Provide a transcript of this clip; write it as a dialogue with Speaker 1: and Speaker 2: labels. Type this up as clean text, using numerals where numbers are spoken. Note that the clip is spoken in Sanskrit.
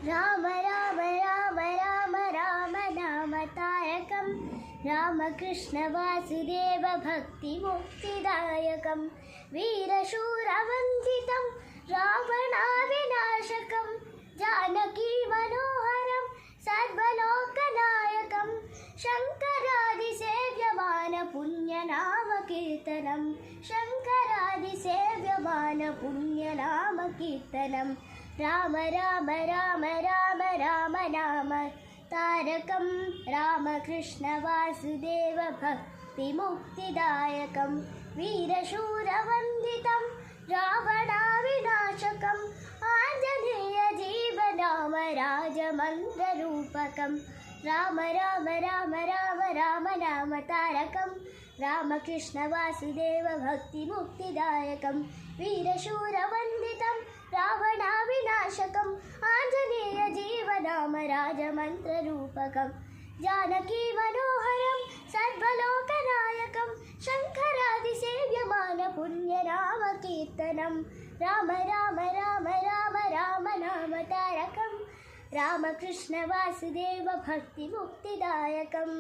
Speaker 1: राम राम राम राम राम नाम तारकं रामकृष्ण वासुदेव भक्तिमुक्तिदायकं वीरशूरवन्दितं रावणाविनाशकं जानकी मनोहरं सर्वलोकनायकं शङ्करादिसेव्यमान पुण्यनामकीर्तनं शङ्करादिसेव्यमान पुण्यनामकीर्तनं राम राम राम राम राम नाम तारकं रामकृष्ण वासुदेव भक्तिमुक्तिदायकं वीरशूरवन्दितं रावणाविनाशकम् आञ्जनेयजीवनाम राजमन्त्ररूपकं राम राम राम राम राम नाम तारकं रामकृष्ण वासुदेव भक्तिमुक्तिदायकं वीरशूरवन्दितं रावणाविनाशकम् आञ्जनेयजीवनाम राजमन्त्ररूपकं जानकी मनोहरं सर्वलोकनायकं शङ्करादिसेव्यमान पुण्यनामकीर्तनं राम राम राम राम राम नाम तारकं रामकृष्ण वासुदेव भक्तिमुक्तिदायकम्।